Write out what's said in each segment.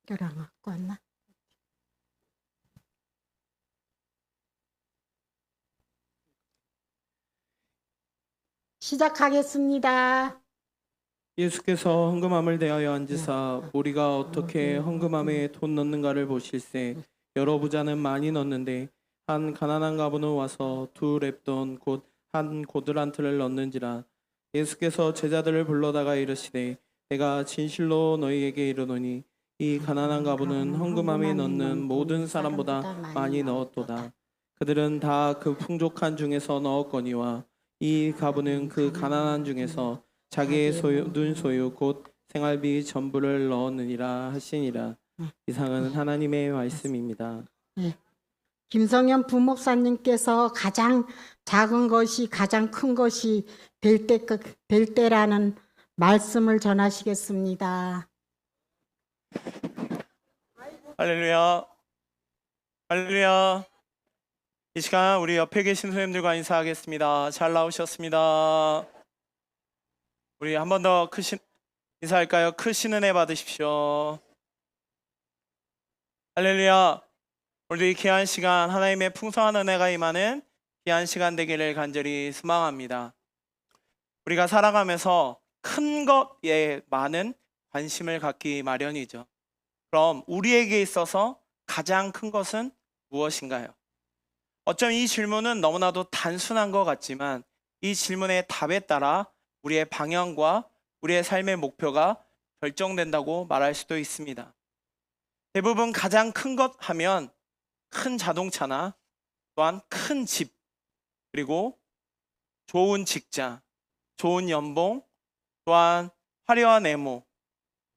학교랑 갖고 왔나? 시작하겠습니다. 예수께서 헌금함을 대하여 앉으사 우리가 어떻게 헌금함에 돈 넣는가를 보실세. 여러 부자는 많이 넣는데 한 가난한 가부는 와서 두 렙돈 곧 한 고드란트를 넣는지라. 예수께서 제자들을 불러다가 이르시되 내가 진실로 너희에게 이르노니 이 가난한 가부는 헌금함에 넣는 모든 사람보다 많이 넣었도다. 그들은 다 그 풍족한 중에서 넣었거니와 이 가부는 그 가난한 중에서 자기의 눈 소유 곧 생활비 전부를 넣었느니라 하시니라. 이상은 하나님의 말씀입니다. 김성현 부목사님께서 가장 작은 것이 가장 큰 것이 될 때라는 말씀을 전하시겠습니다. 할렐루야. 할렐루야. 이 시간 우리 옆에 계신 선생님들과 인사하겠습니다. 잘 나오셨습니다. 우리 한 번 더 인사할까요? 크신 은혜 받으십시오. 할렐루야. 오늘도 이 귀한 시간 하나님의 풍성한 은혜가 임하는 귀한 시간 되기를 간절히 소망합니다. 우리가 살아가면서 큰 것에 많은 관심을 갖기 마련이죠. 그럼 우리에게 있어서 가장 큰 것은 무엇인가요? 어쩜 이 질문은 너무나도 단순한 것 같지만 이 질문의 답에 따라 우리의 방향과 우리의 삶의 목표가 결정된다고 말할 수도 있습니다. 대부분 가장 큰 것 하면 큰 자동차나 또한 큰 집, 그리고 좋은 직장, 좋은 연봉, 또한 화려한 외모,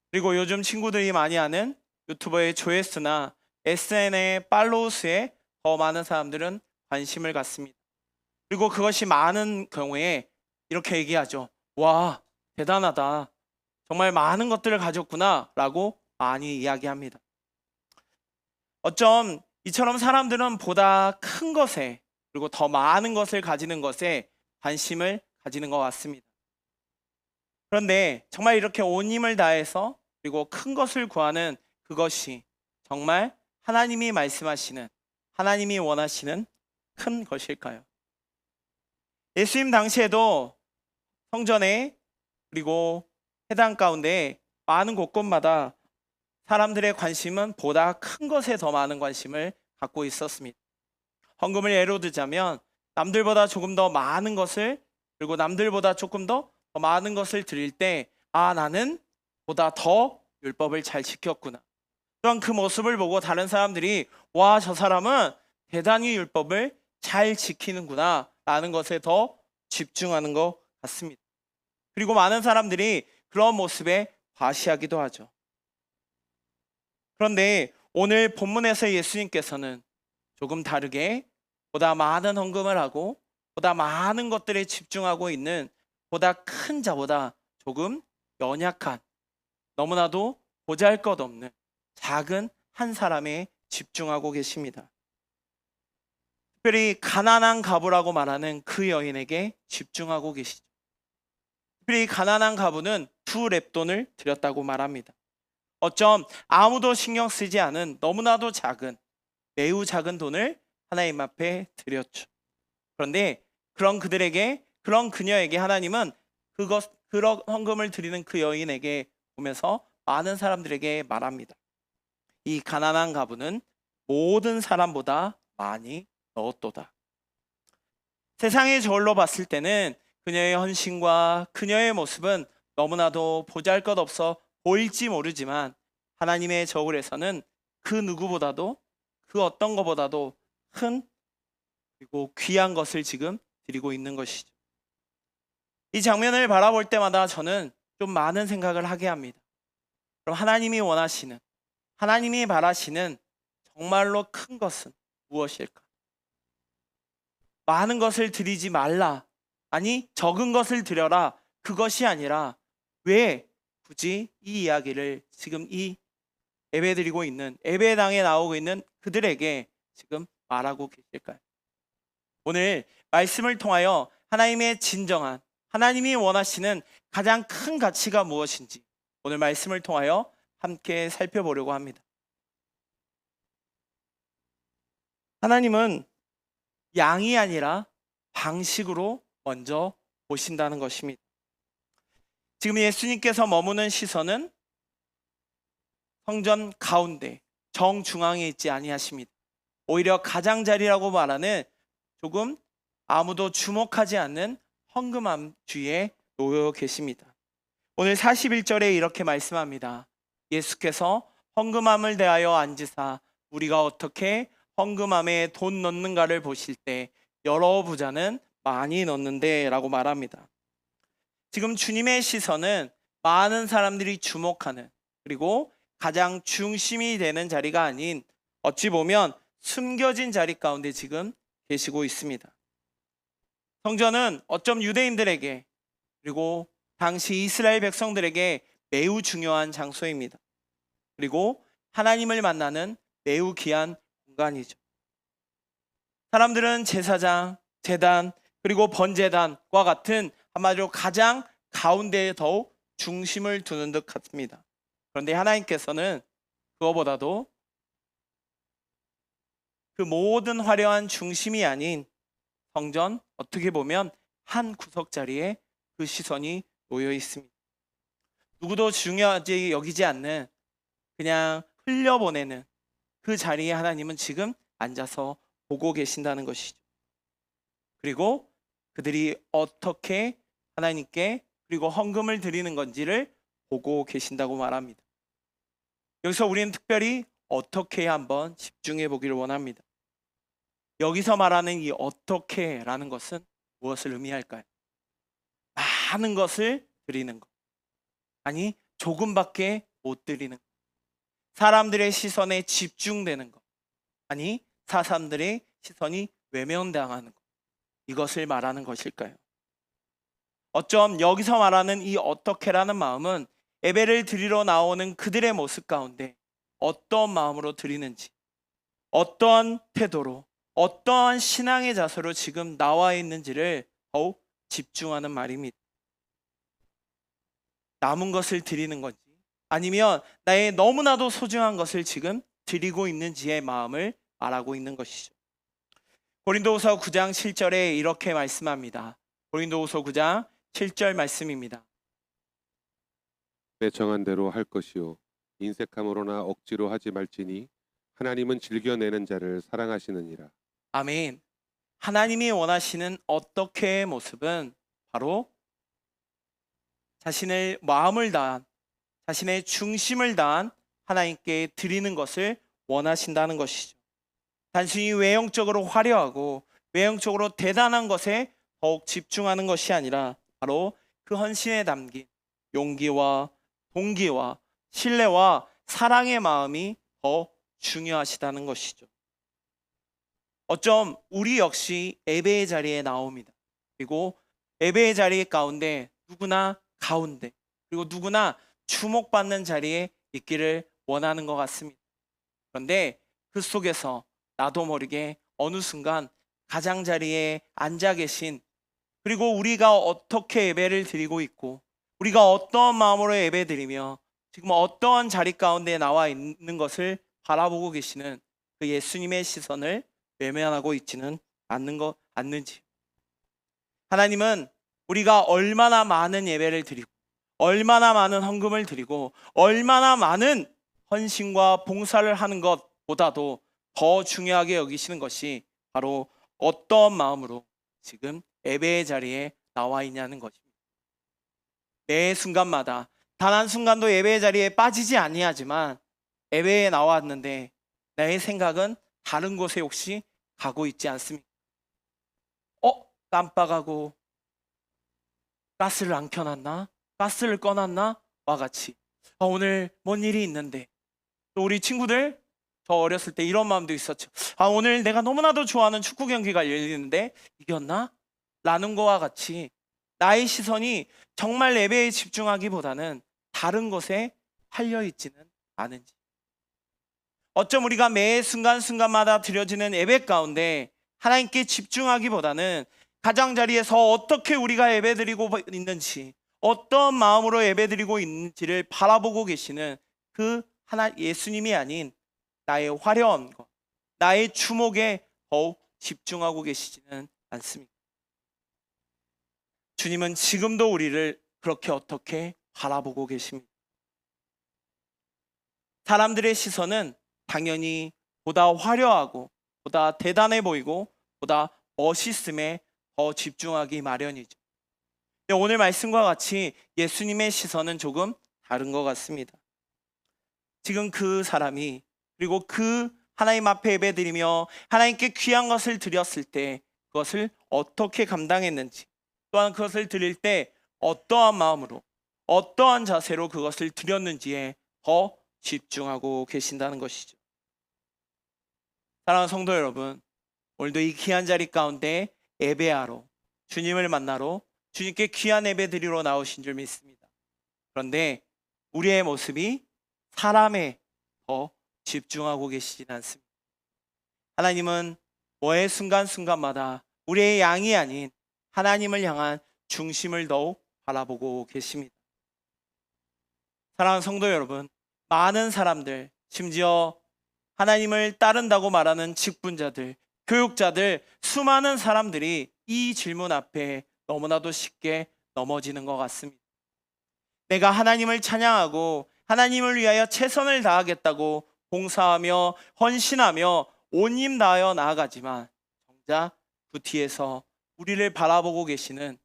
그리고 요즘 친구들이 많이 하는 유튜버의 조회수나 SNS의 팔로우 수에 더 많은 사람들은 관심을 갖습니다. 그리고 그것이 많은 경우에 이렇게 얘기하죠. 와, 대단하다. 정말 많은 것들을 가졌구나 라고 많이 이야기합니다. 어쩜 이처럼 사람들은 보다 큰 것에 그리고 더 많은 것을 가지는 것에 관심을 가지는 것 같습니다. 그런데 정말 이렇게 온 힘을 다해서 그리고 큰 것을 구하는 그것이 정말 하나님이 말씀하시는, 하나님이 원하시는 큰 것일까요? 예수님 당시에도 성전에 그리고 회당 가운데 많은 곳곳마다 사람들의 관심은 보다 큰 것에 더 많은 관심을 갖고 있었습니다. 헌금을 예로 들자면 남들보다 조금 더 많은 것을, 그리고 남들보다 조금 더 많은 것을 드릴 때 나는 보다 더 율법을 잘 지켰구나. 또한 그 모습을 보고 다른 사람들이 와, 저 사람은 대단히 율법을 잘 지키는구나 라는 것에 더 집중하는 것 같습니다. 그리고 많은 사람들이 그런 모습에 과시하기도 하죠. 그런데 오늘 본문에서 예수님께서는 조금 다르게 보다 많은 헌금을 하고 보다 많은 것들에 집중하고 있는 보다 큰 자보다 조금 연약한, 너무나도 보잘것없는 작은 한 사람에 집중하고 계십니다. 특별히 가난한 가부라고 말하는 그 여인에게 집중하고 계시죠. 특별히 가난한 가부는 두 렙돈을 드렸다고 말합니다. 어쩜 아무도 신경 쓰지 않은 너무나도 작은, 매우 작은 돈을 하나님 앞에 드렸죠. 그런데 그런 그녀에게 하나님은 그런 헌금을 드리는 그 여인에게 보면서 많은 사람들에게 말합니다. 이 가난한 가부는 모든 사람보다 많이 넣었도다. 세상의 저울로 봤을 때는 그녀의 헌신과 그녀의 모습은 너무나도 보잘것없어 보일지 모르지만 하나님의 저울에서는 그 누구보다도, 그 어떤 것보다도 큰 그리고 귀한 것을 지금 드리고 있는 것이죠. 이 장면을 바라볼 때마다 저는 좀 많은 생각을 하게 합니다. 그럼 하나님이 원하시는, 하나님이 바라시는 정말로 큰 것은 무엇일까? 많은 것을 드리지 말라, 아니 적은 것을 드려라, 그것이 아니라 왜 굳이 이 이야기를 지금 이 예배드리고 있는, 예배당에 나오고 있는 그들에게 지금 말하고 계실까요? 오늘 말씀을 통하여 하나님의 진정한, 하나님이 원하시는 가장 큰 가치가 무엇인지 오늘 말씀을 통하여 함께 살펴보려고 합니다. 하나님은 양이 아니라 방식으로 먼저 보신다는 것입니다. 지금 예수님께서 머무는 시선은 성전 가운데 정중앙에 있지 아니하십니다. 오히려 가장자리라고 말하는 조금 아무도 주목하지 않는 헝금함 뒤에 놓여 계십니다. 오늘 41절에 이렇게 말씀합니다. 예수께서 헝금함을 대하여 앉으사 우리가 어떻게 헝금함에 돈 넣는가를 보실 때 여러 부자는 많이 넣는데 라고 말합니다. 지금 주님의 시선은 많은 사람들이 주목하는, 그리고 가장 중심이 되는 자리가 아닌 어찌 보면 숨겨진 자리 가운데 지금 계시고 있습니다. 성전은 어쩜 유대인들에게 그리고 당시 이스라엘 백성들에게 매우 중요한 장소입니다. 그리고 하나님을 만나는 매우 귀한 공간이죠. 사람들은 제사장, 제단, 그리고 번제단과 같은 한마디로 가장 가운데에 더욱 중심을 두는 듯 같습니다. 그런데 하나님께서는 그거보다도 그 모든 화려한 중심이 아닌 성전, 어떻게 보면 한 구석 자리에 그 시선이 놓여 있습니다. 누구도 중요하지 여기지 않는, 그냥 흘려보내는 그 자리에 하나님은 지금 앉아서 보고 계신다는 것이죠. 그리고 그들이 어떻게 하나님께 그리고 헌금을 드리는 건지를 보고 계신다고 말합니다. 여기서 우리는 특별히 어떻게 한번 집중해 보기를 원합니다. 여기서 말하는 이 어떻게라는 것은 무엇을 의미할까요? 많은 것을 드리는 것. 아니, 조금밖에 못 드리는 것. 사람들의 시선에 집중되는 것. 아니, 사람들의 시선이 외면당하는 것. 이것을 말하는 것일까요? 어쩜 여기서 말하는 이 어떻게라는 마음은 예배를 드리러 나오는 그들의 모습 가운데 어떤 마음으로 드리는지, 어떠한 태도로, 어떠한 신앙의 자세로 지금 나와 있는지를 더욱 집중하는 말입니다. 남은 것을 드리는 건지, 아니면 나의 너무나도 소중한 것을 지금 드리고 있는지의 마음을 말하고 있는 것이죠. 고린도후서 9장 7절에 이렇게 말씀합니다. 고린도후서 9장 7절 말씀입니다. 내 정한 대로 할 것이요 인색함으로나 억지로 하지 말지니 하나님은 즐겨내는 자를 사랑하시느니라. 아멘. 하나님이 원하시는 어떻게의 모습은 바로 자신의 마음을 다한, 자신의 중심을 다한 하나님께 드리는 것을 원하신다는 것이죠. 단순히 외형적으로 화려하고 외형적으로 대단한 것에 더욱 집중하는 것이 아니라 바로 그 헌신에 담긴 용기와 동기와 신뢰와 사랑의 마음이 더 중요하시다는 것이죠. 어쩜 우리 역시 예배의 자리에 나옵니다. 그리고 예배의 자리 가운데 누구나 가운데, 그리고 누구나 주목받는 자리에 있기를 원하는 것 같습니다. 그런데 그 속에서 나도 모르게 어느 순간 가장자리에 앉아 계신, 그리고 우리가 어떻게 예배를 드리고 있고 우리가 어떠한 마음으로 예배 드리며 지금 어떠한 자리 가운데 나와 있는 것을 바라보고 계시는 그 예수님의 시선을 외면하고 있지는 않는지. 하나님은 우리가 얼마나 많은 예배를 드리고 얼마나 많은 헌금을 드리고 얼마나 많은 헌신과 봉사를 하는 것보다도 더 중요하게 여기시는 것이 바로 어떤 마음으로 지금 예배의 자리에 나와 있냐는 것입니다. 매 순간마다 단 한순간도 예배의 자리에 빠지지 아니하지만 예배에 나왔는데 나의 생각은 다른 곳에 혹시 가고 있지 않습니까? 깜빡하고 가스를 안 켜놨나? 가스를 꺼놨나? 와 같이 오늘 뭔 일이 있는데, 또 우리 친구들 저 어렸을 때 이런 마음도 있었죠. 오늘 내가 너무나도 좋아하는 축구 경기가 열리는데 이겼나? 라는 거와 같이 나의 시선이 정말 예배에 집중하기보다는 다른 것에 팔려 있지는 않은지. 어쩜 우리가 매 순간순간마다 드려지는 예배 가운데 하나님께 집중하기보다는 가장자리에서 어떻게 우리가 예배드리고 있는지, 어떤 마음으로 예배드리고 있는지를 바라보고 계시는 그 하나 예수님이 아닌 나의 화려한 것, 나의 주목에 더욱 집중하고 계시지는 않습니까? 주님은 지금도 우리를 그렇게 어떻게 바라보고 계십니다. 사람들의 시선은 당연히 보다 화려하고 보다 대단해 보이고 보다 멋있음에 더 집중하기 마련이죠. 근데 오늘 말씀과 같이 예수님의 시선은 조금 다른 것 같습니다. 지금 그 사람이 그리고 그 하나님 앞에 예배드리며 하나님께 귀한 것을 드렸을 때 그것을 어떻게 감당했는지, 또한 그것을 드릴 때 어떠한 마음으로 어떠한 자세로 그것을 드렸는지에 더 집중하고 계신다는 것이죠. 사랑하는 성도 여러분, 오늘도 이 귀한 자리 가운데 예배하러, 주님을 만나러, 주님께 귀한 예배 드리러 나오신 줄 믿습니다. 그런데 우리의 모습이 사람에 더 집중하고 계시진 않습니다. 하나님은 뭐의 순간순간마다 우리의 양이 아닌 하나님을 향한 중심을 더욱 바라보고 계십니다. 사랑하는 성도 여러분, 많은 사람들, 심지어 하나님을 따른다고 말하는 직분자들, 교육자들, 수많은 사람들이 이 질문 앞에 너무나도 쉽게 넘어지는 것 같습니다. 내가 하나님을 찬양하고 하나님을 위하여 최선을 다하겠다고 봉사하며 헌신하며 온 힘 다하여 나아가지만 정작 그 뒤에서 우리를 바라보고 계시는,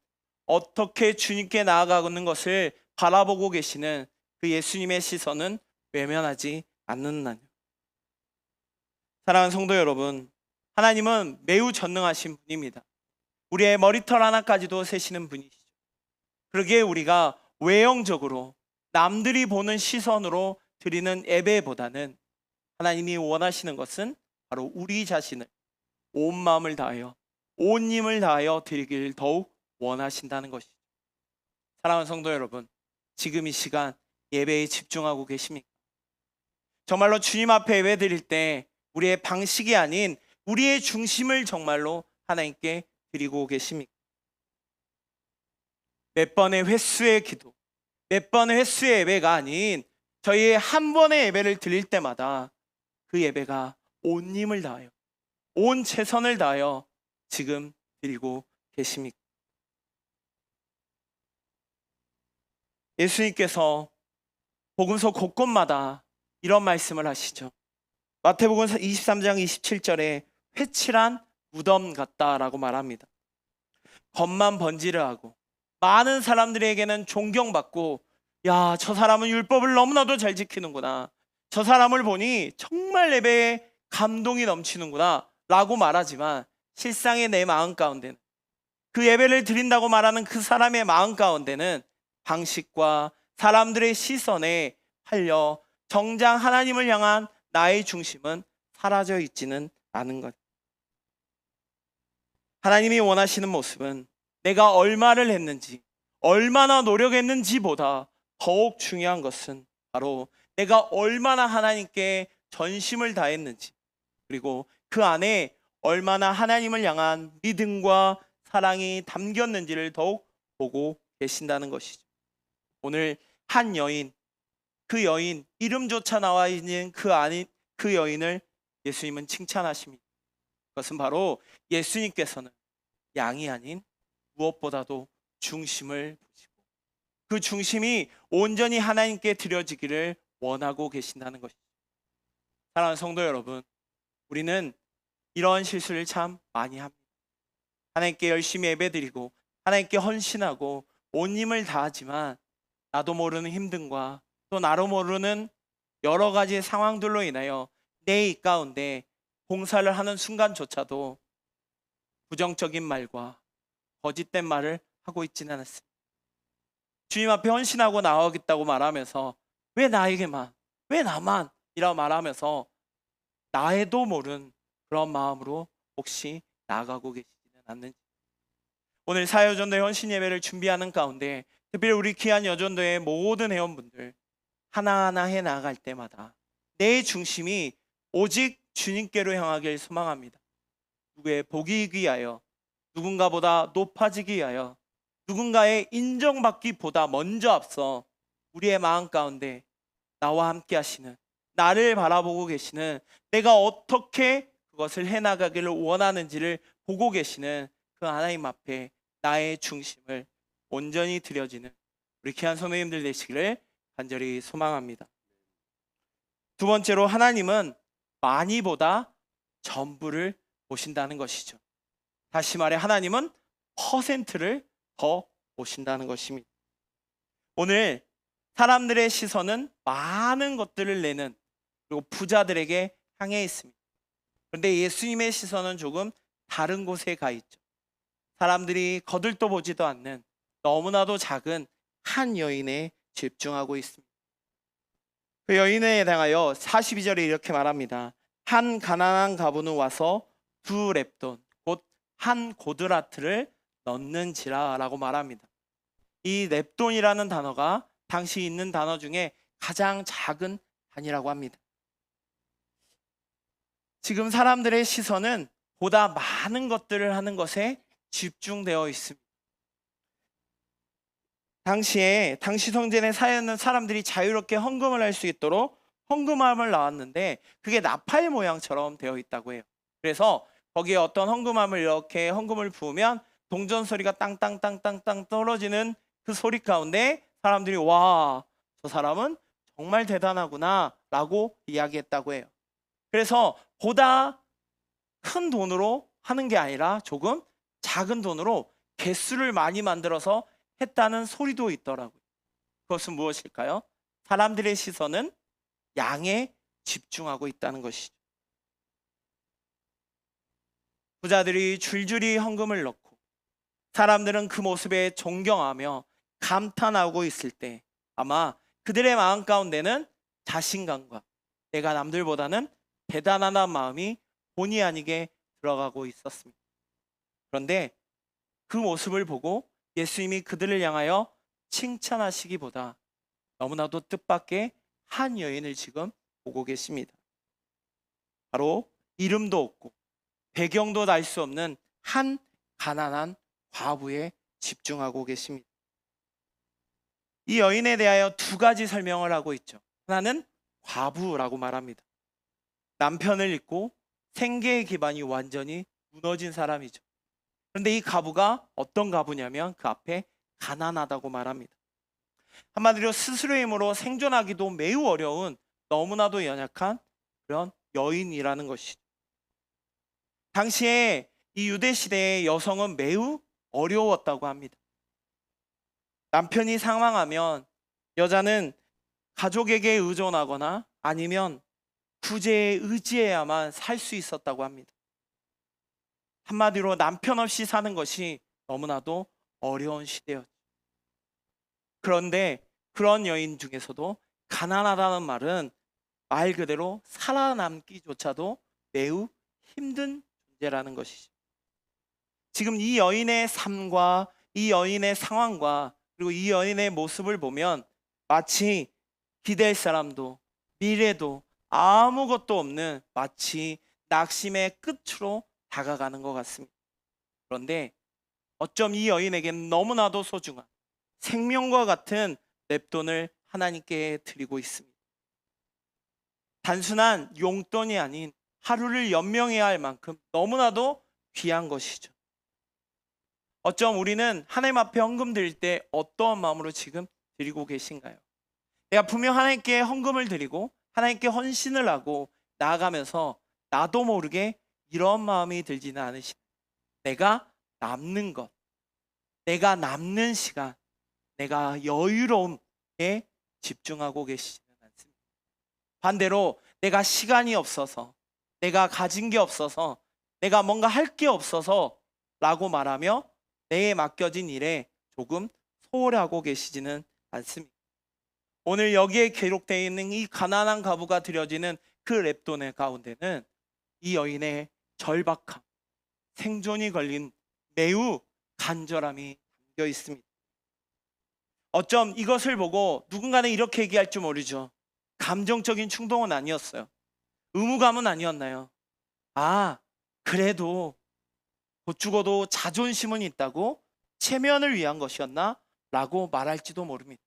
어떻게 주님께 나아가는 것을 바라보고 계시는 그 예수님의 시선은 외면하지 않는다는. 사랑하는 성도 여러분, 하나님은 매우 전능하신 분입니다. 우리의 머리털 하나까지도 세시는 분이시죠. 그러기에 우리가 외형적으로 남들이 보는 시선으로 드리는 예배보다는 하나님이 원하시는 것은 바로 우리 자신을 온 마음을 다하여 온 힘을 다하여 드리길 더욱 원하신다는 것이죠. 사랑하는 성도 여러분, 지금 이 시간 예배에 집중하고 계십니까? 정말로 주님 앞에 예배 드릴 때 우리의 방식이 아닌 우리의 중심을 정말로 하나님께 드리고 계십니까? 몇 번의 횟수의 기도, 몇 번의 횟수의 예배가 아닌 저희의 한 번의 예배를 드릴 때마다 그 예배가 온 힘을 다하여 온 최선을 다하여 지금 드리고 계십니까? 예수님께서 복음서 곳곳마다 이런 말씀을 하시죠. 마태복음 23장 27절에 회칠한 무덤 같다라고 말합니다. 겉만 번지르 하고 많은 사람들에게는 존경받고, 야, 저 사람은 율법을 너무나도 잘 지키는구나, 저 사람을 보니 정말 예배에 감동이 넘치는구나 라고 말하지만 실상의 내 마음 가운데는, 그 예배를 드린다고 말하는 그 사람의 마음 가운데는 방식과 사람들의 시선에 팔려 정작 하나님을 향한 나의 중심은 사라져 있지는 않은 것. 하나님이 원하시는 모습은 내가 얼마를 했는지, 얼마나 노력했는지보다 더욱 중요한 것은 바로 내가 얼마나 하나님께 전심을 다했는지, 그리고 그 안에 얼마나 하나님을 향한 믿음과 사랑이 담겼는지를 더욱 보고 계신다는 것이죠. 오늘 한 여인, 그 여인 이름조차 나와 있는 그 여인을 예수님은 칭찬하십니다. 그것은 바로 예수님께서는 양이 아닌 무엇보다도 중심을 보시고 그 중심이 온전히 하나님께 드려지기를 원하고 계신다는 것이죠. 사랑하는 성도 여러분, 우리는 이러한 실수를 참 많이 합니다. 하나님께 열심히 예배드리고 하나님께 헌신하고 온 힘을 다하지만 나도 모르는 힘듦과 또 나로 모르는 여러 가지 상황들로 인하여 내 이 가운데 봉사를 하는 순간조차도 부정적인 말과 거짓된 말을 하고 있지는 않습니다. 주님 앞에 헌신하고 나오겠다고 말하면서 왜 나에게만, 왜 나만 이라고 말하면서 나에도 모른 그런 마음으로 혹시 나아가고 계시지는 않는지. 오늘 사여전도의 헌신 예배를 준비하는 가운데 특별히 우리 귀한 여전도의 모든 회원분들 하나하나 해 나아갈 때마다 내 중심이 오직 주님께로 향하길 소망합니다. 누구의 복이 위하여, 누군가보다 높아지기 위하여, 누군가의 인정받기보다 먼저 앞서 우리의 마음 가운데 나와 함께 하시는, 나를 바라보고 계시는, 내가 어떻게 그것을 해나가기를 원하는지를 보고 계시는 그 하나님 앞에 나의 중심을 온전히 드려지는 우리 귀한 선배님들 되시기를 간절히 소망합니다. 두 번째로, 하나님은 많이보다 전부를 보신다는 것이죠. 다시 말해, 하나님은 퍼센트를 더 보신다는 것입니다. 오늘 사람들의 시선은 많은 것들을 내는, 그리고 부자들에게 향해 있습니다. 그런데 예수님의 시선은 조금 다른 곳에 가 있죠. 사람들이 거들떠 보지도 않는 너무나도 작은 한 여인에 집중하고 있습니다. 그 여인에 대하여 42절에 이렇게 말합니다. 한 가난한 가부는 와서 두 렙돈, 곧 한 고드라트를 넣는지라 라고 말합니다. 이 렙돈이라는 단어가 당시 있는 단어 중에 가장 작은 단위라고 합니다. 지금 사람들의 시선은 보다 많은 것들을 하는 것에 집중되어 있습니다. 당시 성전에 사는 사람들이 자유롭게 헌금을 할 수 있도록 헌금함을 나왔는데, 그게 나팔 모양처럼 되어 있다고 해요. 그래서 거기에 어떤 헌금함을 이렇게 헌금을 부으면 동전 소리가 땅땅땅땅땅 떨어지는 그 소리 가운데 사람들이 와, 저 사람은 정말 대단하구나 라고 이야기했다고 해요. 그래서 보다 큰 돈으로 하는 게 아니라 조금 작은 돈으로 개수를 많이 만들어서 했다는 소리도 있더라고요. 그것은 무엇일까요? 사람들의 시선은 양에 집중하고 있다는 것이죠. 부자들이 줄줄이 헌금을 넣고 사람들은 그 모습에 존경하며 감탄하고 있을 때, 아마 그들의 마음 가운데는 자신감과 내가 남들보다는 대단하다는 마음이 본의 아니게 들어가고 있었습니다. 그런데 그 모습을 보고 예수님이 그들을 향하여 칭찬하시기보다 너무나도 뜻밖의 한 여인을 지금 보고 계십니다. 바로 이름도 없고 배경도 알 수 없는 한 가난한 과부에 집중하고 계십니다. 이 여인에 대하여 두 가지 설명을 하고 있죠. 하나는 과부라고 말합니다. 남편을 잃고 생계의 기반이 완전히 무너진 사람이죠. 그런데 이 과부가 어떤 과부냐면 그 앞에 가난하다고 말합니다. 한마디로 스스로의 힘으로 생존하기도 매우 어려운, 너무나도 연약한 그런 여인이라는 것이죠. 당시에 이 유대 시대의 여성은 매우 어려웠다고 합니다. 남편이 사망하면 여자는 가족에게 의존하거나 아니면 구제에 의지해야만 살 수 있었다고 합니다. 한마디로 남편 없이 사는 것이 너무나도 어려운 시대였죠. 그런데 그런 여인 중에서도 가난하다는 말은 말 그대로 살아남기조차도 매우 힘든 존재라는 것이죠. 지금 이 여인의 삶과 이 여인의 상황과 그리고 이 여인의 모습을 보면 마치 기댈 사람도 미래도 아무것도 없는, 마치 낙심의 끝으로 다가가는 것 같습니다. 그런데 어쩜 이 여인에게는 너무나도 소중한 생명과 같은 렙돈을 하나님께 드리고 있습니다. 단순한 용돈이 아닌 하루를 연명해야 할 만큼 너무나도 귀한 것이죠. 어쩜 우리는 하나님 앞에 헌금 드릴 때 어떠한 마음으로 지금 드리고 계신가요? 내가 분명 하나님께 헌금을 드리고 하나님께 헌신을 하고 나아가면서 나도 모르게 이런 마음이 들지는 않으시나요? 내가 남는 것, 내가 남는 시간, 내가 여유로움에 집중하고 계시지는 않습니다. 반대로 내가 시간이 없어서, 내가 가진 게 없어서, 내가 뭔가 할 게 없어서 라고 말하며 내게 맡겨진 일에 조금 소홀하고 계시지는 않습니다. 오늘 여기에 기록되어 있는 이 가난한 과부가 드려지는 그 렙돈의 가운데는 이 여인의 절박함, 생존이 걸린 매우 간절함이 담겨 있습니다. 어쩜 이것을 보고 누군가는 이렇게 얘기할 줄 모르죠. 감정적인 충동은 아니었어요. 의무감은 아니었나요? 아, 그래도 곧 죽어도 자존심은 있다고 체면을 위한 것이었나? 라고 말할지도 모릅니다.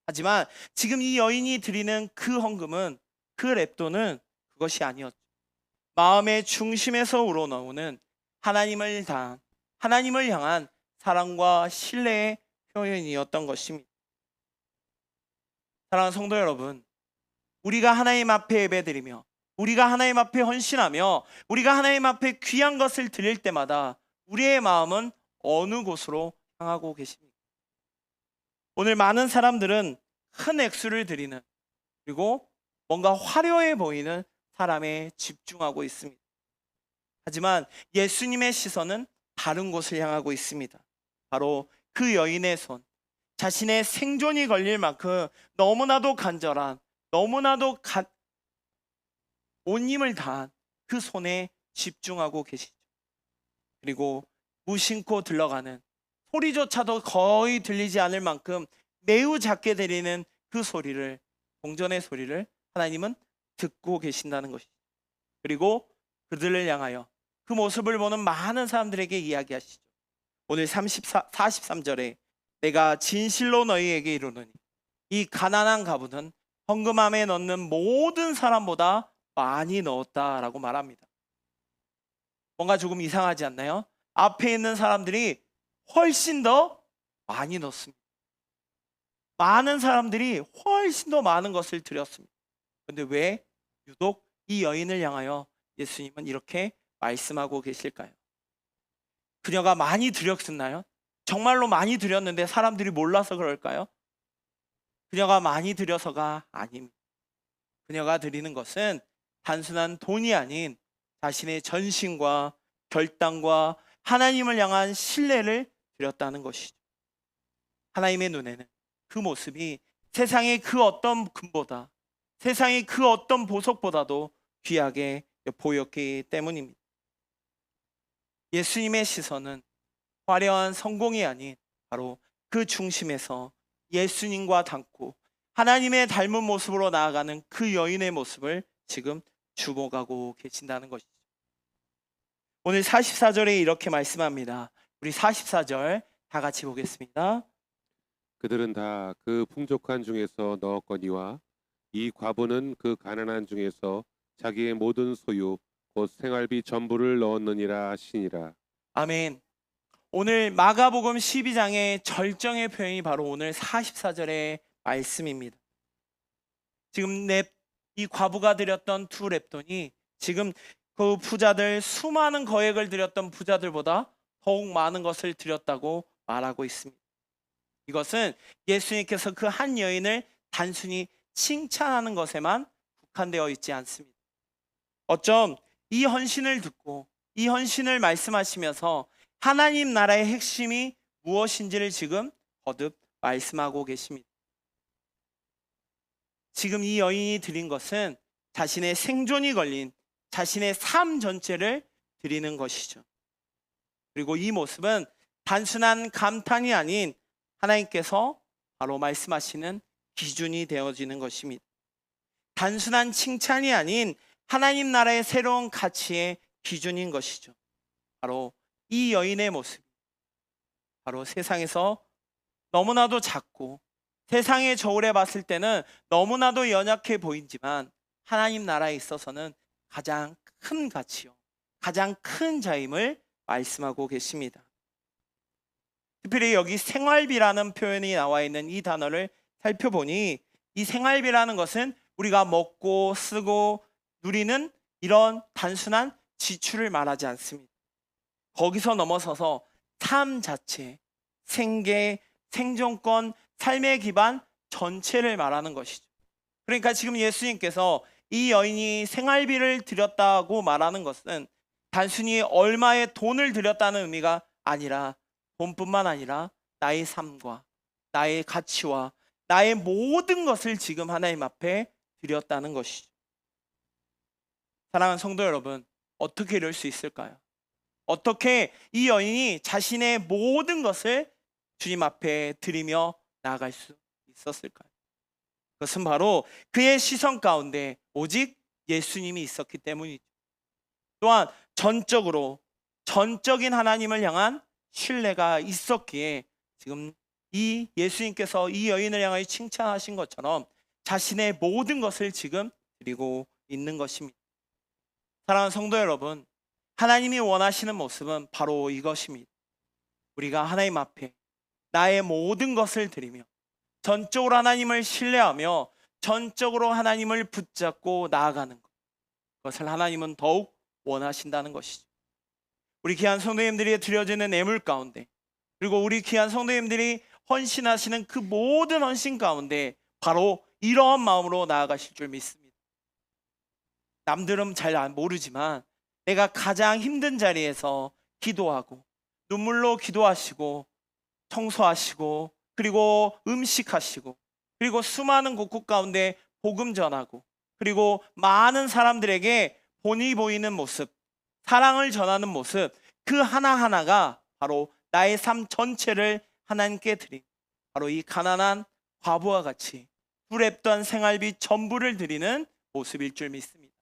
하지만 지금 이 여인이 드리는 그 헌금은, 그 렙돈은 그것이 아니었죠. 마음의 중심에서 우러나오는 하나님을 향한 사랑과 신뢰의 표현이었던 것입니다. 사랑하는 성도 여러분, 우리가 하나님 앞에 예배드리며, 우리가 하나님 앞에 헌신하며, 우리가 하나님 앞에 귀한 것을 드릴 때마다 우리의 마음은 어느 곳으로 향하고 계십니까? 오늘 많은 사람들은 큰 액수를 드리는, 그리고 뭔가 화려해 보이는 사람에 집중하고 있습니다. 하지만 예수님의 시선은 다른 곳을 향하고 있습니다. 바로 그 여인의 손, 자신의 생존이 걸릴 만큼 너무나도 간절한, 너무나도 온 힘을 다한 그 손에 집중하고 계시죠. 그리고 무심코 들러가는, 소리조차도 거의 들리지 않을 만큼 매우 작게 들리는 그 소리를, 동전의 소리를 하나님은 듣고 계신다는 것이죠. 그리고 그들을 향하여 그 모습을 보는 많은 사람들에게 이야기하시죠. 오늘 43절에 내가 진실로 너희에게 이르노니 이 가난한 가부는 헌금함에 넣는 모든 사람보다 많이 넣었다라고 말합니다. 뭔가 조금 이상하지 않나요? 앞에 있는 사람들이 훨씬 더 많이 넣습니다. 많은 사람들이 훨씬 더 많은 것을 드렸습니다. 그런데 왜 유독 이 여인을 향하여 예수님은 이렇게 말씀하고 계실까요? 그녀가 많이 드렸나요? 정말로 많이 드렸는데 사람들이 몰라서 그럴까요? 그녀가 많이 드려서가 아닙니다. 그녀가 드리는 것은 단순한 돈이 아닌 자신의 전심과 결단과 하나님을 향한 신뢰를 드렸다는 것이죠. 하나님의 눈에는 그 모습이 세상의 그 어떤 금보다, 세상의 그 어떤 보석보다도 귀하게 보였기 때문입니다. 예수님의 시선은 화려한 성공이 아닌 바로 그 중심에서 예수님과 닮고 하나님의 닮은 모습으로 나아가는 그 여인의 모습을 지금 주목하고 계신다는 것이죠. 오늘 44절에 이렇게 말씀합니다. 우리 44절 다 같이 보겠습니다. 그들은 다 그 풍족한 중에서 넣었거니와 이 과부는 그 가난한 중에서 자기의 모든 소유 곧 생활비 전부를 넣었느니라 하시니라. 아멘. 오늘 마가복음 12장의 절정의 표현이 바로 오늘 44절의 말씀입니다. 지금 이 과부가 드렸던 두 렙돈이 지금 그 부자들, 수많은 거액을 드렸던 부자들보다 더욱 많은 것을 드렸다고 말하고 있습니다. 이것은 예수님께서 그 한 여인을 단순히 칭찬하는 것에만 국한되어 있지 않습니다. 어쩜 이 헌신을 듣고 이 헌신을 말씀하시면서 하나님 나라의 핵심이 무엇인지를 지금 거듭 말씀하고 계십니다. 지금 이 여인이 드린 것은 자신의 생존이 걸린 자신의 삶 전체를 드리는 것이죠. 그리고 이 모습은 단순한 감탄이 아닌 하나님께서 바로 말씀하시는 기준이 되어지는 것입니다. 단순한 칭찬이 아닌 하나님 나라의 새로운 가치의 기준인 것이죠. 바로 이 여인의 모습, 바로 세상에서 너무나도 작고 세상의 저울에 봤을 때는 너무나도 연약해 보이지만 하나님 나라에 있어서는 가장 큰 가치요, 가장 큰 자임을 말씀하고 계십니다. 특별히 여기 생활비라는 표현이 나와 있는 이 단어를 살펴보니 이 생활비라는 것은 우리가 먹고 쓰고 누리는 이런 단순한 지출을 말하지 않습니다. 거기서 넘어서서 삶 자체, 생계, 생존권, 삶의 기반 전체를 말하는 것이죠. 그러니까 지금 예수님께서 이 여인이 생활비를 드렸다고 말하는 것은 단순히 얼마의 돈을 드렸다는 의미가 아니라 돈뿐만 아니라 나의 삶과 나의 가치와 나의 모든 것을 지금 하나님 앞에 드렸다는 것이죠. 사랑하는 성도 여러분, 어떻게 이럴 수 있을까요? 어떻게 이 여인이 자신의 모든 것을 주님 앞에 드리며 나아갈 수 있었을까요? 그것은 바로 그의 시선 가운데 오직 예수님이 있었기 때문이죠. 또한 전적인 하나님을 향한 신뢰가 있었기에 지금 이 예수님께서 이 여인을 향하여 칭찬하신 것처럼 자신의 모든 것을 지금 드리고 있는 것입니다. 사랑하는 성도 여러분, 하나님이 원하시는 모습은 바로 이것입니다. 우리가 하나님 앞에 나의 모든 것을 드리며 전적으로 하나님을 신뢰하며 전적으로 하나님을 붙잡고 나아가는 것, 그것을 하나님은 더욱 원하신다는 것이죠. 우리 귀한 성도님들이 드려지는 예물 가운데, 그리고 우리 귀한 성도님들이 헌신하시는 그 모든 헌신 가운데 바로 이러한 마음으로 나아가실 줄 믿습니다. 남들은 잘 모르지만 내가 가장 힘든 자리에서 기도하고 눈물로 기도하시고 청소하시고 그리고 음식하시고 그리고 수많은 곳곳 가운데 복음 전하고 그리고 많은 사람들에게 본이 보이는 모습, 사랑을 전하는 모습, 그 하나하나가 바로 나의 삶 전체를 하나님께 드린 바로 이 가난한 과부와 같이 불앱던 생활비 전부를 드리는 모습일 줄 믿습니다.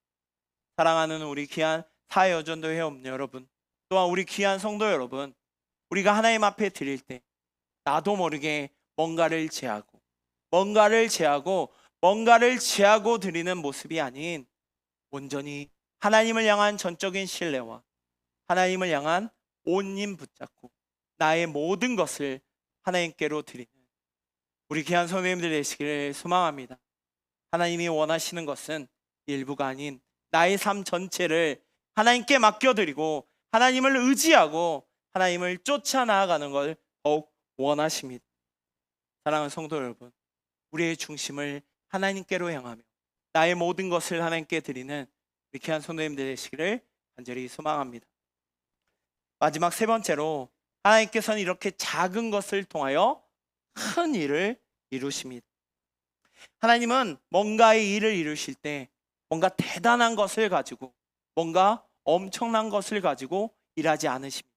사랑하는 우리 귀한 사회여전도 회원 여러분, 또한 우리 귀한 성도 여러분, 우리가 하나님 앞에 드릴 때 나도 모르게 뭔가를 제하고 드리는 모습이 아닌 온전히 하나님을 향한 전적인 신뢰와 하나님을 향한 온 힘 붙잡고 나의 모든 것을 하나님께로 드리는 우리 귀한 성도님들 되시기를 소망합니다. 하나님이 원하시는 것은 일부가 아닌 나의 삶 전체를 하나님께 맡겨드리고 하나님을 의지하고 하나님을 쫓아 나아가는 걸 더욱 원하십니다. 사랑하는 성도 여러분, 우리의 중심을 하나님께로 향하며 나의 모든 것을 하나님께 드리는 우리 귀한 성도님들 되시기를 간절히 소망합니다. 마지막 세 번째로, 하나님께서는 이렇게 작은 것을 통하여 큰 일을 이루십니다. 하나님은 뭔가의 일을 이루실 때 뭔가 대단한 것을 가지고 뭔가 엄청난 것을 가지고 일하지 않으십니다.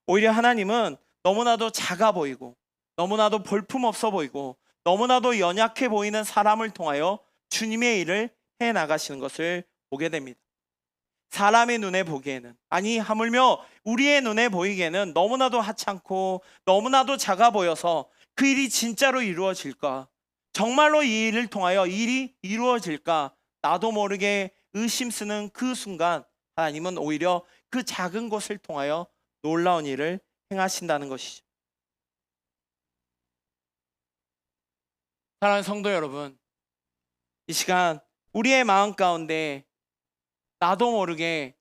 오히려 하나님은 너무나도 작아 보이고 너무나도 볼품없어 보이고 너무나도 연약해 보이는 사람을 통하여 주님의 일을 해나가시는 것을 보게 됩니다. 사람의 눈에 보기에는, 아니 하물며 우리의 눈에 보이기에는 너무나도 하찮고 너무나도 작아 보여서 그 일이 진짜로 이루어질까, 정말로 이 일을 통하여 일이 이루어질까 나도 모르게 의심쓰는 그 순간 하나님은 오히려 그 작은 것을 통하여 놀라운 일을 행하신다는 것이죠. 사랑하는 성도 여러분, 이 시간 우리의 마음 가운데 나도 모르게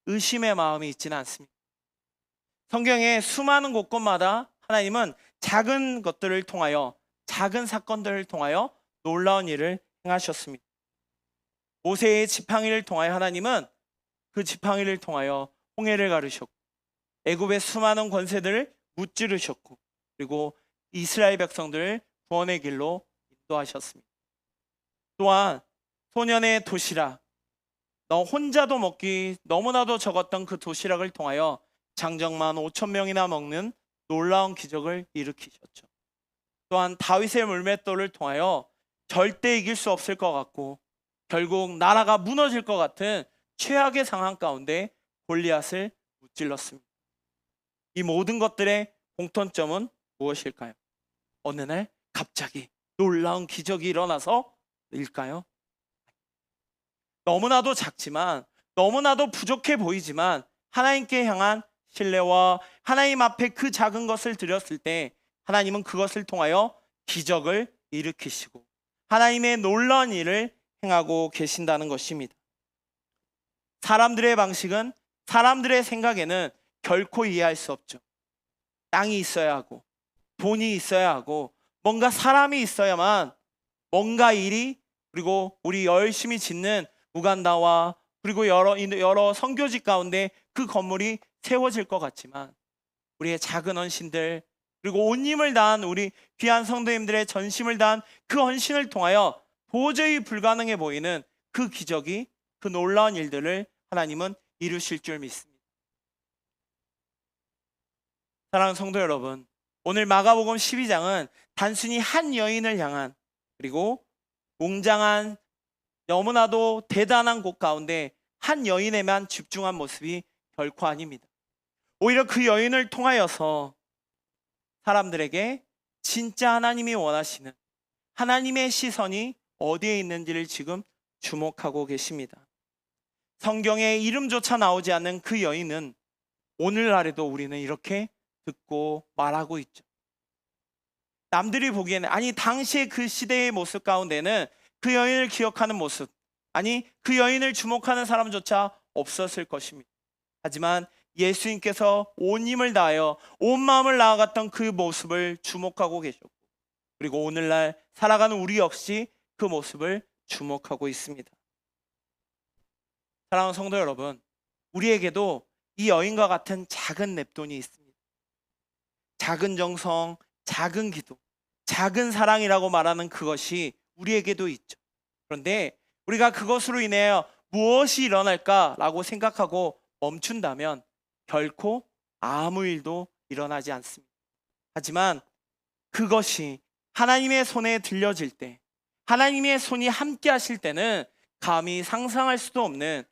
의심의 마음이 있지는 않습니다. 성경의 수많은 곳곳마다 하나님은 작은 것들을 통하여, 작은 사건들을 통하여 놀라운 일을 행하셨습니다. 모세의 지팡이를 통하여 하나님은 그 지팡이를 통하여 홍해를 가르셨고 애굽의 수많은 권세들을 무찌르셨고 그리고 이스라엘 백성들을 구원의 길로 인도하셨습니다. 또한 소년의 도시락, 너 혼자도 먹기 너무나도 적었던 그 도시락을 통하여 장정만 5,000명이나 먹는 놀라운 기적을 일으키셨죠. 또한 다윗의 물맷돌을 통하여 절대 이길 수 없을 것 같고 결국 나라가 무너질 것 같은 최악의 상황 가운데 골리앗을 무찔렀습니다. 이 모든 것들의 공통점은 무엇일까요? 어느 날 갑자기 놀라운 기적이 일어나서일까요? 너무나도 작지만 너무나도 부족해 보이지만 하나님께 향한 신뢰와 하나님 앞에 그 작은 것을 드렸을 때 하나님은 그것을 통하여 기적을 일으키시고 하나님의 놀라운 일을 행하고 계신다는 것입니다. 사람들의 방식은, 사람들의 생각에는 결코 이해할 수 없죠. 땅이 있어야 하고 돈이 있어야 하고 뭔가 사람이 있어야만 뭔가 일이, 그리고 우리 열심히 짓는 우간다와 그리고 여러 선교지 가운데 그 건물이 세워질 것 같지만 우리의 작은 헌신들, 그리고 온 힘을 다한 우리 귀한 성도님들의 전심을 다한 그 헌신을 통하여 도저히 불가능해 보이는 그 기적이, 그 놀라운 일들을 하나님은 이루실 줄 믿습니다. 사랑하는 성도 여러분, 오늘 마가복음 12장은 단순히 한 여인을 향한, 그리고 웅장한 너무나도 대단한 곳 가운데 한 여인에만 집중한 모습이 결코 아닙니다. 오히려 그 여인을 통하여서 사람들에게 진짜 하나님이 원하시는 하나님의 시선이 어디에 있는지를 지금 주목하고 계십니다. 성경에 이름조차 나오지 않는 그 여인은 오늘날에도 우리는 이렇게 듣고 말하고 있죠. 남들이 보기에는, 아니 당시의 그 시대의 모습 가운데는 그 여인을 기억하는 모습, 아니 그 여인을 주목하는 사람조차 없었을 것입니다. 하지만 예수님께서 온 힘을 다하여 온 마음을 나아갔던 그 모습을 주목하고 계셨고, 그리고 오늘날 살아가는 우리 역시 그 모습을 주목하고 있습니다. 사랑하는 성도 여러분, 우리에게도 이 여인과 같은 작은 랩돈이 있습니다. 작은 정성, 작은 기도, 작은 사랑이라고 말하는 그것이 우리에게도 있죠. 그런데 우리가 그것으로 인하여 무엇이 일어날까라고 생각하고 멈춘다면 결코 아무 일도 일어나지 않습니다. 하지만 그것이 하나님의 손에 들려질 때, 하나님의 손이 함께 하실 때는 감히 상상할 수도 없는,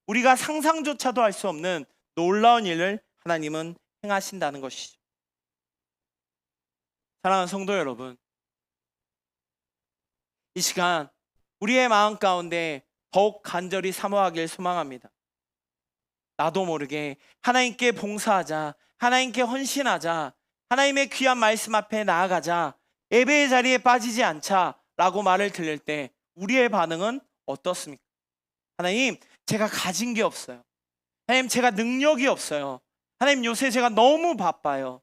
우리가 상상조차도 할 수 없는 놀라운 일을 하나님은 행하신다는 것이죠. 사랑하는 성도 여러분, 이 시간 우리의 마음 가운데 더욱 간절히 사모하길 소망합니다. 나도 모르게 하나님께 봉사하자, 하나님께 헌신하자, 하나님의 귀한 말씀 앞에 나아가자, 예배의 자리에 빠지지 않자 라고 말을 들을 때 우리의 반응은 어떻습니까? 하나님, 제가 가진 게 없어요. 하나님, 제가 능력이 없어요. 하나님, 요새 제가 너무 바빠요.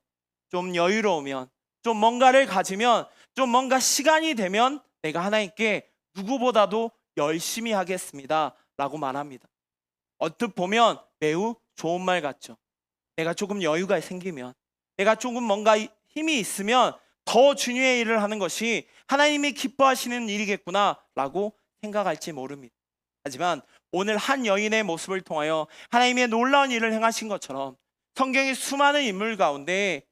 좀 여유로우면, 좀 뭔가를 가지면, 좀 뭔가 시간이 되면 내가 하나님께 누구보다도 열심히 하겠습니다 라고 말합니다. 언뜻 보면 매우 좋은 말 같죠. 내가 조금 여유가 생기면, 내가 조금 뭔가 힘이 있으면 더 중요한 일을 하는 것이 하나님이 기뻐하시는 일이겠구나 라고 생각할지 모릅니다. 하지만 오늘 한 여인의 모습을 통하여 하나님의 놀라운 일을 행하신 것처럼 성경의 수많은 인물 가운데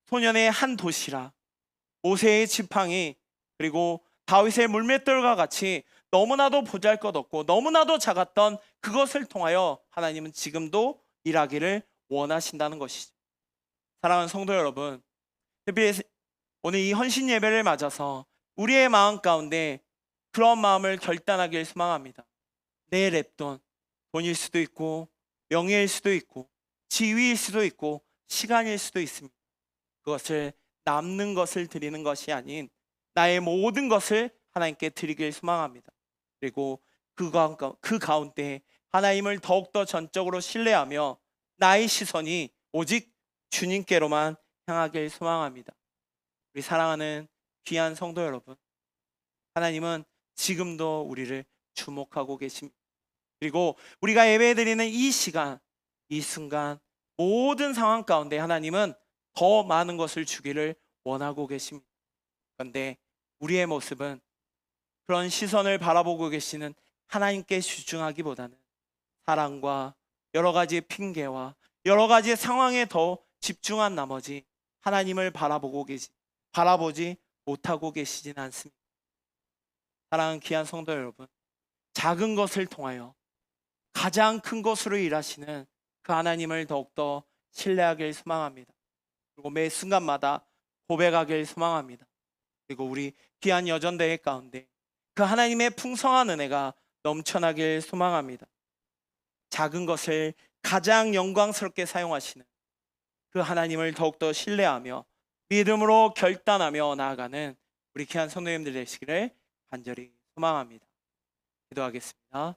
소년의 한 도시라, 모세의 지팡이, 그리고 다윗의 물맷돌과 같이 너무나도 보잘것없고 너무나도 작았던 그것을 통하여 하나님은 지금도 일하기를 원하신다는 것이죠. 사랑하는 성도 여러분, 특별히 오늘 이 헌신 예배를 맞아서 우리의 마음 가운데 그런 마음을 결단하길 소망합니다. 내 랩돈, 돈일 수도 있고 명예일 수도 있고 지위일 수도 있고 시간일 수도 있습니다. 그것을 남는 것을 드리는 것이 아닌 나의 모든 것을 하나님께 드리길 소망합니다. 그리고 그 가운데 하나님을 더욱더 전적으로 신뢰하며 나의 시선이 오직 주님께로만 향하길 소망합니다. 우리 사랑하는 귀한 성도 여러분, 하나님은 지금도 우리를 주목하고 계십니다. 그리고 우리가 예배드리는 이 시간, 이 순간, 모든 상황 가운데 하나님은 더 많은 것을 주기를 원하고 계십니다. 그런데 우리의 모습은 그런 시선을 바라보고 계시는 하나님께 집중하기보다는 사랑과 여러 가지 핑계와 여러 가지 상황에 더 집중한 나머지 하나님을 바라보지 못하고 계시진 않습니다. 사랑하는 귀한 성도 여러분, 작은 것을 통하여 가장 큰 것으로 일하시는 그 하나님을 더욱더 신뢰하길 소망합니다. 그리고 매 순간마다 고백하길 소망합니다. 그리고 우리 귀한 여전대회 가운데 그 하나님의 풍성한 은혜가 넘쳐나길 소망합니다. 작은 것을 가장 영광스럽게 사용하시는 그 하나님을 더욱더 신뢰하며 믿음으로 결단하며 나아가는 우리 귀한 성도님들 되시기를 간절히 소망합니다. 기도하겠습니다.